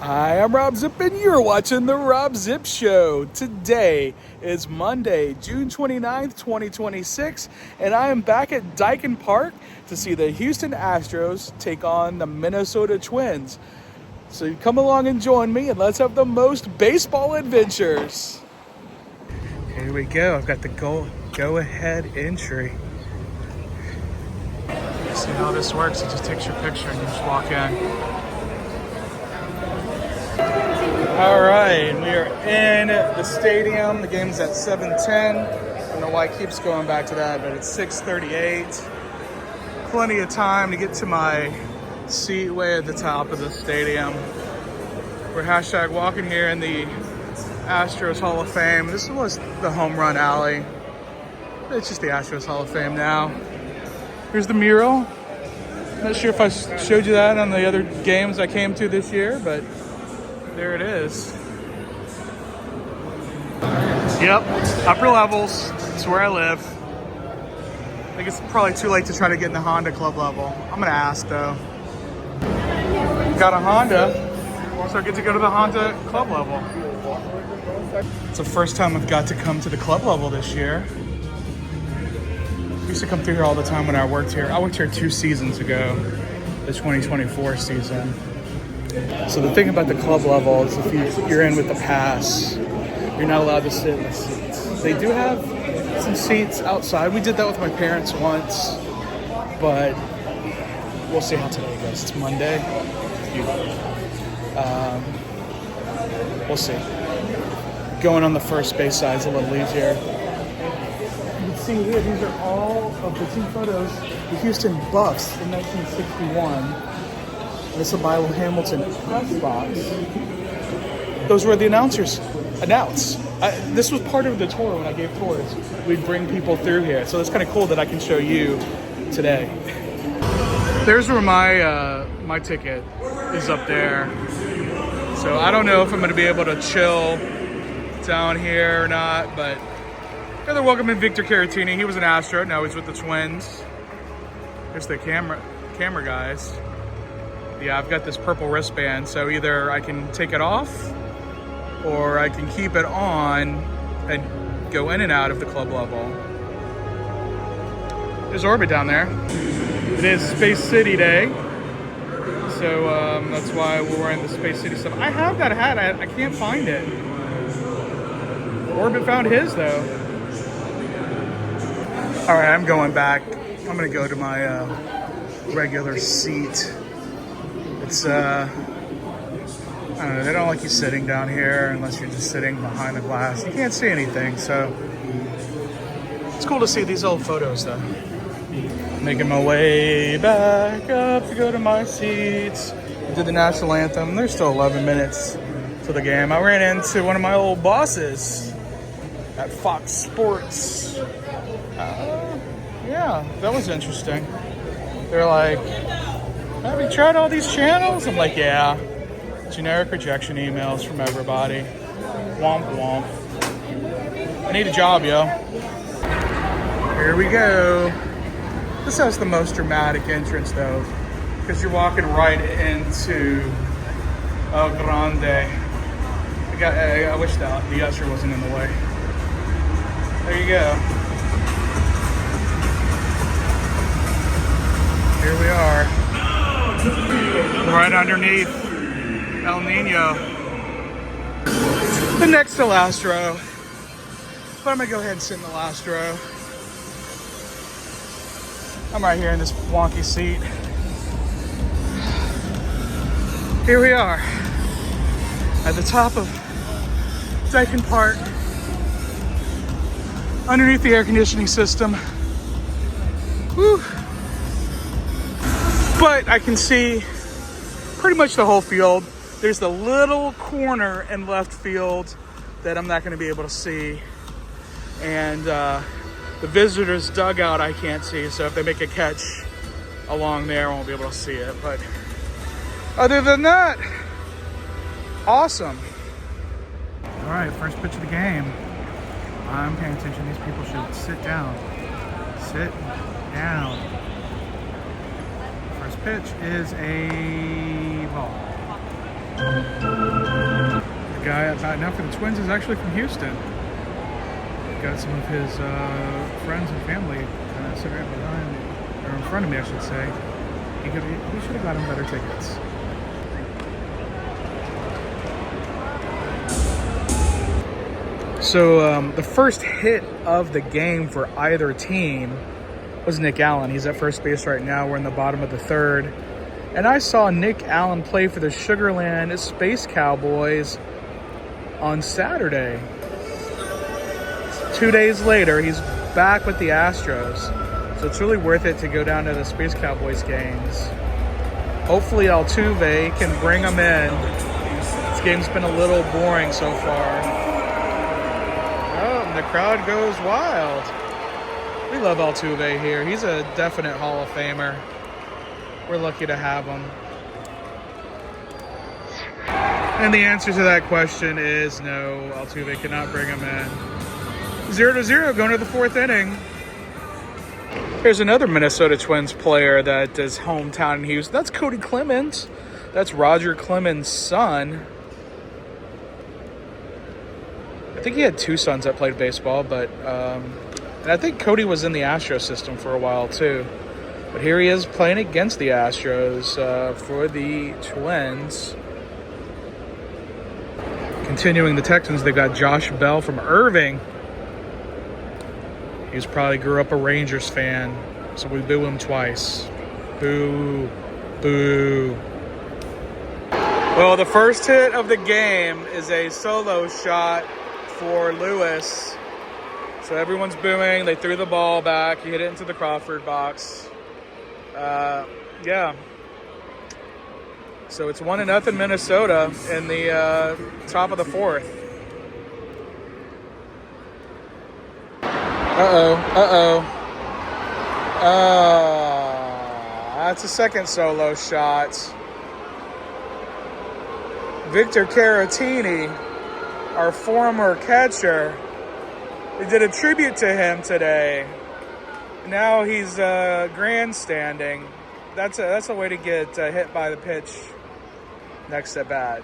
Hi, I'm Robb Zipp, and you're watching The Robb Zipp Show. Today is Monday, June 29th, 2026, and I am back at Dyken Park to see the Houston Astros take on the Minnesota Twins. So come along and join me, and let's have the most baseball adventures. Here we go. I've got the go-ahead entry. See how this works? It just takes your picture and you just walk in. All right, we are in the stadium. The game's at 7:10. I don't know why it keeps going back to that, but it's 6:38. Plenty of time to get to my seat way at the top of the stadium. We're hashtag walking here in the Astros Hall of Fame. This was the home run alley. It's just the Astros Hall of Fame now. Here's the mural. Not sure if I showed you that on the other games I came to this year, but there it is. Yep, upper levels. It's where I live. I think it's probably too late to try to get in the Honda club level. I'm gonna ask though. Got a Honda, so I get to go to the Honda club level. It's the first time I've got to come to the club level this year. I used to come through here all the time when I worked here. I worked here 2 seasons ago, the 2024 season. So the thing about the club level is if you're in with the pass, you're not allowed to sit in the seats. They do have some seats outside. We did that with my parents once, but we'll see how today goes. It's Monday. We'll see. Going on the first base side is a little easier. You can see here, these are all of the team photos. The Houston Buffs in 1961. This is by Hamilton press box. Those were the announcers announce. This was part of the tour when I gave tours. We'd bring people through here. So it's kind of cool that I can show you today. There's where my ticket is up there. So I don't know if I'm going to be able to chill down here or not, but they're welcoming Victor Caratini. He was an Astro. Now he's with the Twins. There's the camera guys. Yeah, I've got this purple wristband, so either I can take it off or I can keep it on and go in and out of the club level. There's Orbit down there. It is Space City Day, so that's why we're wearing the Space City stuff. I have that hat, I can't find it. Orbit found his though. All right, I'm going back. I'm gonna go to my regular seat. It's, I don't know, they don't like you sitting down here unless you're just sitting behind the glass. You can't see anything, so it's cool to see these old photos though. Making my way back up to go to my seats. I did the national anthem. There's still 11 minutes to the game. I ran into one of my old bosses at Fox Sports. Yeah, that was interesting. They're like, have you tried all these channels? I'm like, yeah. Generic rejection emails from everybody. Womp womp. I need a job, yo. Here we go. This has the most dramatic entrance though, because you're walking right into El Grande. I wish the usher wasn't in the way. There you go. Here we are. Right underneath El Nino. The next to last row. But I'm gonna go ahead and sit in the last row. I'm right here in this wonky seat. Here we are at the top of Dyken Park, underneath the air conditioning system. Whew. But I can see pretty much the whole field. There's the little corner in left field that I'm not going to be able to see. And the visitors' dugout I can't see. So if they make a catch along there, I won't be able to see it. But other than that, awesome. All right, first pitch of the game. I'm paying attention. These people should sit down. Sit down. First pitch is a ball. The guy at bat now for the Twins is actually from Houston. Got some of his friends and family sitting right behind, or in front of me, I should say. He should have gotten better tickets. So the first hit of the game for either team was Nick Allen. He's at first base right now. We're in the bottom of the third. And I saw Nick Allen play for the Sugarland Space Cowboys on Saturday. 2 days later, he's back with the Astros. So it's really worth it to go down to the Space Cowboys games. Hopefully Altuve can bring him in. This game's been a little boring so far. Oh, and the crowd goes wild. We love Altuve here. He's a definite Hall of Famer. We're lucky to have him. And the answer to that question is no. Altuve cannot bring him in. 0-0 going to the fourth inning. Here's another Minnesota Twins player that is hometown in Houston. That's Kody Clemens. That's Roger Clemens' son. I think he had two sons that played baseball, but and I think Kody was in the Astros system for a while too. But here he is playing against the Astros for the Twins. Continuing the Texans, they've got Josh Bell from Irving. He probably grew up a Rangers fan, so we boo him twice. Boo. Boo. Well, the first hit of the game is a solo shot for Lewis. So everyone's booing. They threw the ball back. He hit it into the Crawford box. Yeah. So it's 1-0 Minnesota in the top of the fourth. That's a second solo shot. Victor Caratini, our former catcher, they did a tribute to him today. Now he's grandstanding. That's a way to get hit by the pitch next at bat.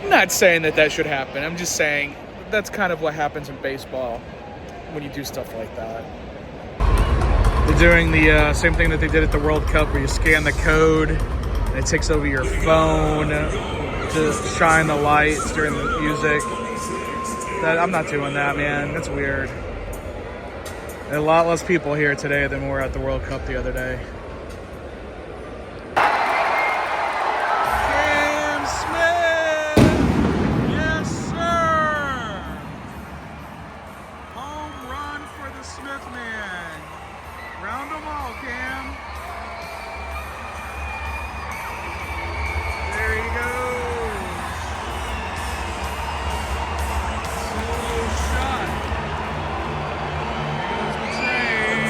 I'm not saying that should happen. I'm just saying that's kind of what happens in baseball when you do stuff like that. They're doing the same thing that they did at the World Cup, where you scan the code and it takes over your phone to shine the lights during the music. I'm not doing that, man. That's weird. There are a lot less people here today than were at the World Cup the other day. Cam Smith! Yes, sir! Home run for the Smith man. Round them all, Cam. There he goes. Solo shot. There goes the train.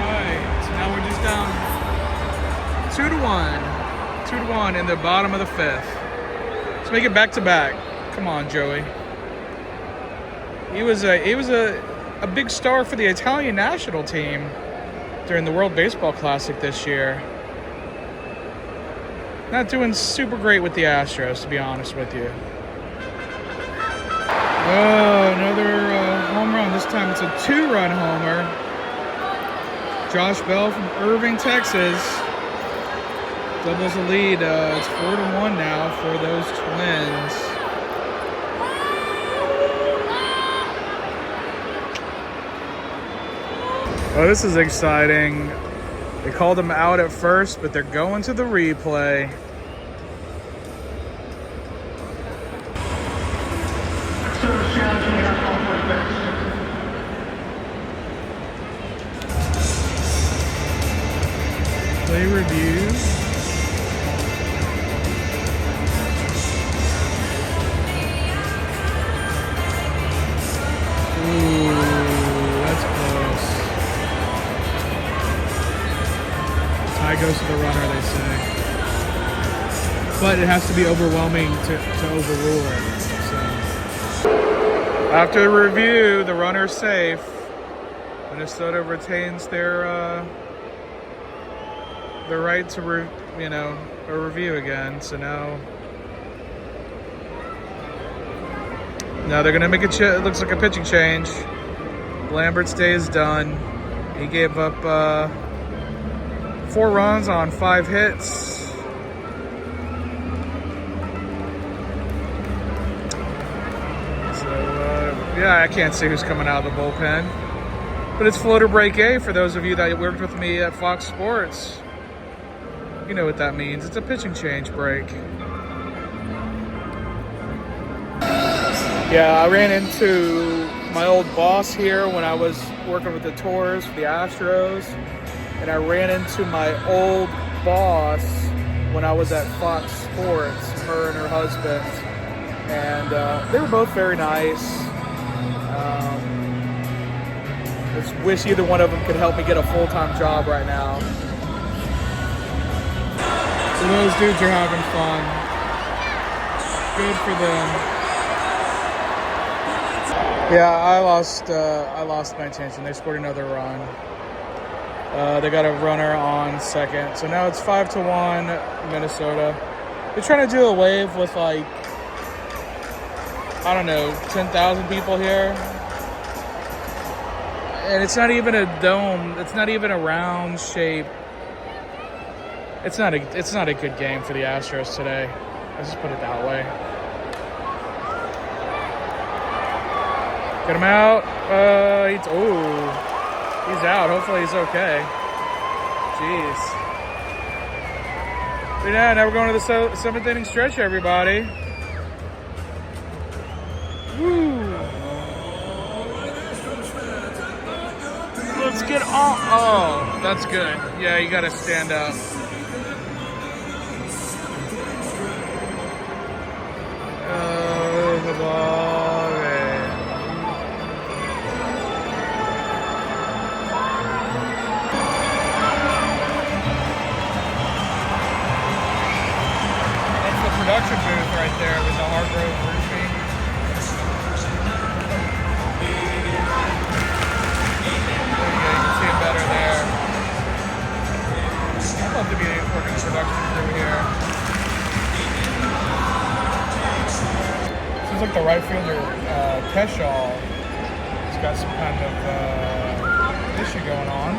Alright, so now we're just down 2-1. 2-1 in the bottom of the fifth. Let's make it back to back. Come on, Joey. He was a big star for the Italian national team during the World Baseball Classic this year. Not doing super great with the Astros, to be honest with you. Oh, another home run. This time it's a 2-run homer. Josh Bell from Irving, Texas, doubles the lead. It's 4-1 now for those Twins. Oh, this is exciting. They called him out at first, but they're going to the replay. Play review. Ooh, that's close. Tie goes to the runner, they say. But it has to be overwhelming to overrule it. So. After the review, the runner's safe. Minnesota retains their right to a review again. So now they're gonna make it looks like a pitching change. Lambert's day is done. He gave up 4 runs on 5 hits. Yeah, I can't see who's coming out of the bullpen. But it's floater break A for those of you that worked with me at Fox Sports. You know what that means. It's a pitching change break. Yeah, I ran into my old boss here when I was working with the tours for the Astros. And I ran into my old boss when I was at Fox Sports, her and her husband. And they were both very nice. I just wish either one of them could help me get a full-time job right now. So those dudes are having fun. Good for them. Yeah, I lost my attention. They scored another run. They got a runner on second. So now it's 5-1 Minnesota. They're trying to do a wave with 10,000 people here. And it's not even a dome. It's not even a round shape. It's not a good game for the Astros today. Let's just put it that way. Get him out. He's out. Hopefully he's okay. Jeez. But yeah, now we're going to the 7th inning stretch, everybody. Woo. Let's get on. Oh, that's good. Yeah, you got to stand up. The ball. That's the production booth right there with the Hargrove roofing. Better there. I'd love to be working the production crew here. Seems like the right fielder, Keshaw, has got some kind of issue going on.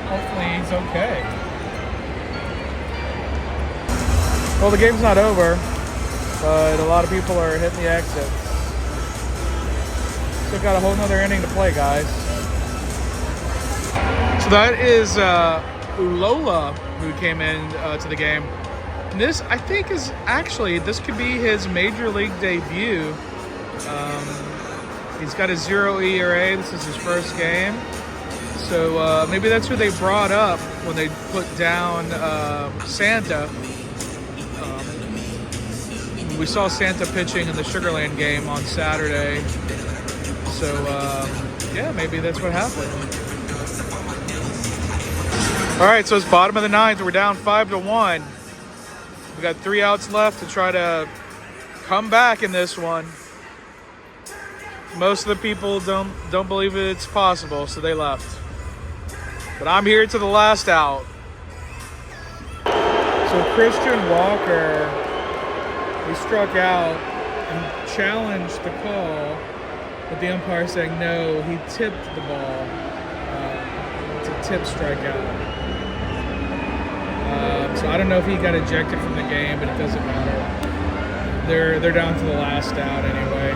Hopefully he's okay. Well, the game's not over, but a lot of people are hitting the exits. Still got a whole nother inning to play, guys. So that is Ulola who came in to the game. And this, I think, this could be his major league debut. He's got a 0 ERA. This is his first game. So maybe that's who they brought up when they put down Santa. We saw Santa pitching in the Sugarland game on Saturday. So, yeah, maybe that's what happened. All right, so it's bottom of the 9th. We're down 5-1. We got 3 outs left to try to come back in this one. Most of the people don't believe it's possible, so they left. But I'm here to the last out. So Christian Walker, he struck out and challenged the call, but the umpire saying no, he tipped the ball. It's a tip strikeout. So I don't know if he got ejected from the game, but it doesn't matter. They're down to the last out anyway.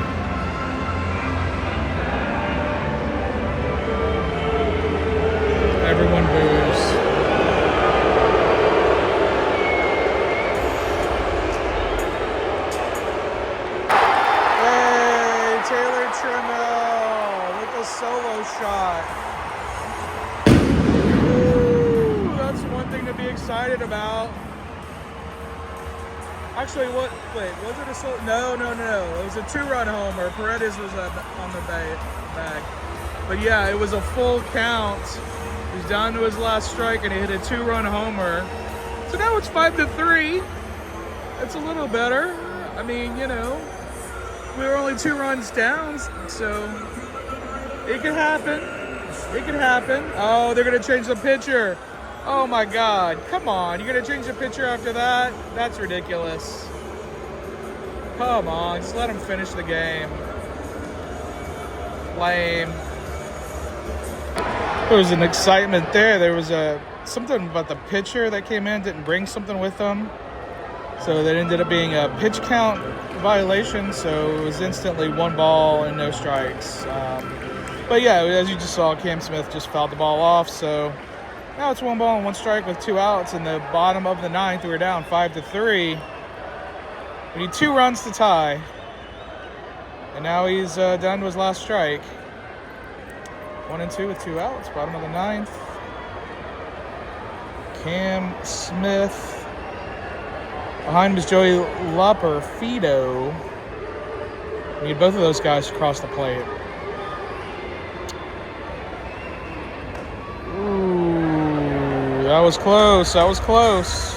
Everyone boos. Hey, Taylor Trammell with a solo shot. To be excited about. Actually, was it a No. It was a 2-run homer. Paredes was on the bag. But yeah, it was a full count. He's down to his last strike and he hit a 2-run homer. So now it's 5-3. It's a little better. I mean, we were only 2 runs down, so it could happen. It can happen. Oh, they're going to change the pitcher. Oh, my God. Come on. You're going to change the pitcher after that? That's ridiculous. Come on. Just let them finish the game. Lame. There was an excitement there. There was something about the pitcher that came in, didn't bring something with them. So that ended up being a pitch count violation. So it was instantly 1 ball and no strikes. But yeah, as you just saw, Cam Smith just fouled the ball off. So now it's 1 ball and 1 strike with 2 outs. In the bottom of the 9th, we're down 5-3. We need 2 runs to tie. And now he's down to his last strike. 1 and 2 with 2 outs. Bottom of the 9th. Cam Smith. Behind him is Joey Loperfido. We need both of those guys to cross the plate. That was close. That was close.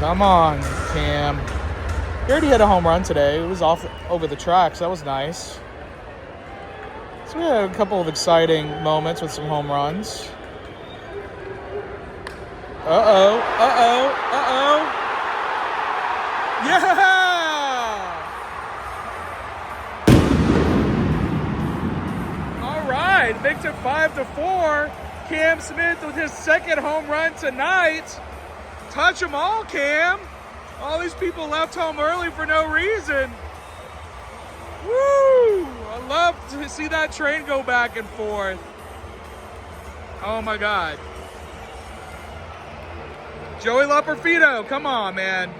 Come on, Cam. He already had a home run today. It was off over the tracks. That was nice. So we had a couple of exciting moments with some home runs. Uh-oh. Uh-oh. Uh-oh. Yeah! All right. Makes it 5-4. Cam Smith with his 2nd home run tonight. Touch them all, Cam. All these people left home early for no reason. Woo! I love to see that train go back and forth. Oh my God. Joey Loperfido, come on, man.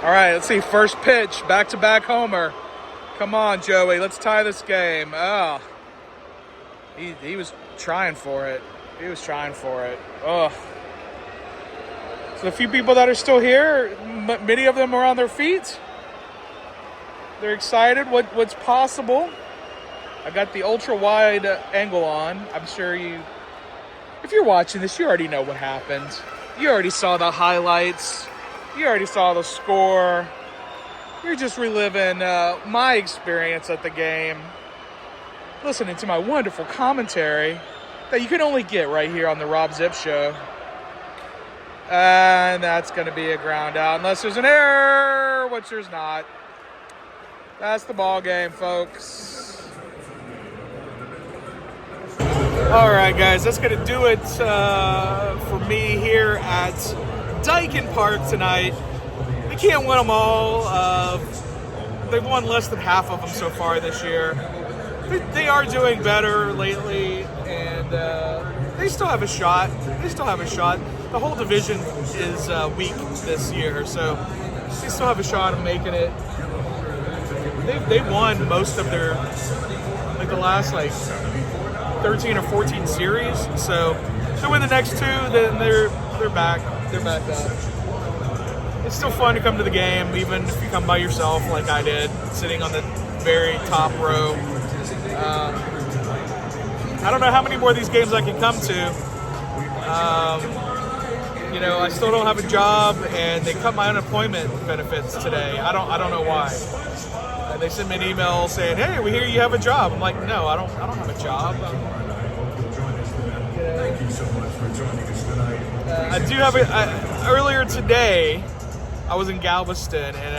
All right, let's see. First pitch, back-to-back homer. Come on, Joey. Let's tie this game. Oh. He was trying for it. He was trying for it. Ugh. So the few people that are still here, many of them are on their feet. They're excited. What's possible? I got the ultra-wide angle on. I'm sure if you're watching this, you already know what happened. You already saw the highlights. You already saw the score. You're just reliving my experience at the game. Listening to my wonderful commentary that you can only get right here on the Robb Zipp Show. And that's going to be a ground out unless there's an error, which there's not. That's the ball game, folks. All right, guys, that's going to do it for me here at Dyken Park tonight. They can't win them all. They've won less than half of them so far this year. They are doing better lately, and they still have a shot. They still have a shot. The whole division is weak this year, so they still have a shot of making it. They won most of their, the last 13 or 14 series. So if they win the next 2, then they're back. They're back up. It's still fun to come to the game, even if you come by yourself, like I did, sitting on the very top row. I don't know how many more of these games I can come to. I still don't have a job, and they cut my unemployment benefits today. I don't know why. And they sent me an email saying, "Hey, we hear you have a job." I'm like, "No, I don't have a job." I do have earlier today, I was in Galveston, and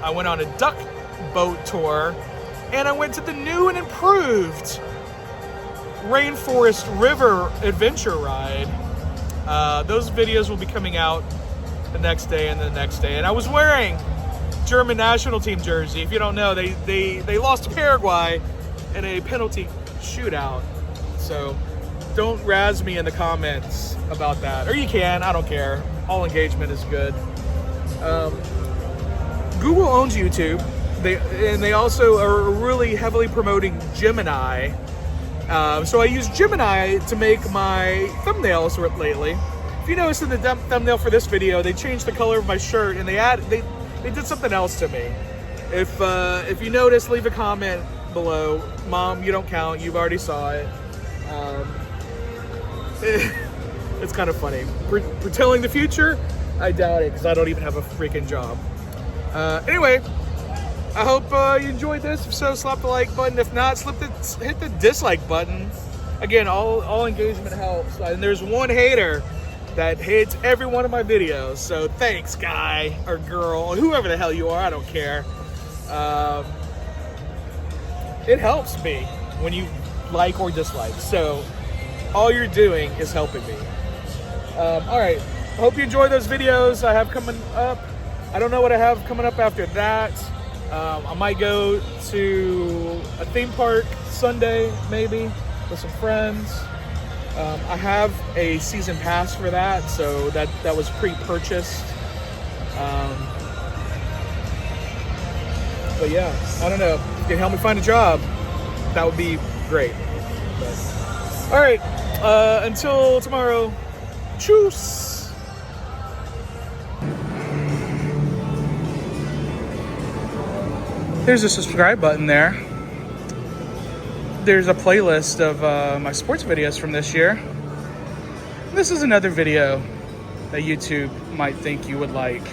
I went on a duck boat tour, and I went to the new and improved Rainforest River Adventure Ride. Those videos will be coming out the next day and the next day. And I was wearing German national team jersey. If you don't know, they lost to Paraguay in a penalty shootout. So don't razz me in the comments about that. Or you can, I don't care. All engagement is good. Google owns YouTube. They also are really heavily promoting Gemini. So I use Gemini to make my thumbnails lately. If you notice in the thumbnail for this video, they changed the color of my shirt, and they did something else to me. If you notice, leave a comment below. Mom, you don't count. You've already saw it. It's kind of funny. Foretelling the future? I doubt it, because I don't even have a freaking job. Anyway, I hope you enjoyed this. If so, slap the like button. If not, hit the dislike button. Again, all engagement helps. And there's one hater that hates every one of my videos. So thanks, guy or girl, or whoever the hell you are. I don't care. It helps me when you like or dislike. So all you're doing is helping me. All right. Hope you enjoy those videos I have coming up. I don't know what I have coming up after that. I might go to a theme park Sunday, maybe, with some friends. I have a season pass for that, so that was pre-purchased. But yeah, I don't know. If you can help me find a job, that would be great. But, all right, until tomorrow, tschüss. There's a subscribe button there. There's a playlist of my sports videos from this year. This is another video that YouTube might think you would like.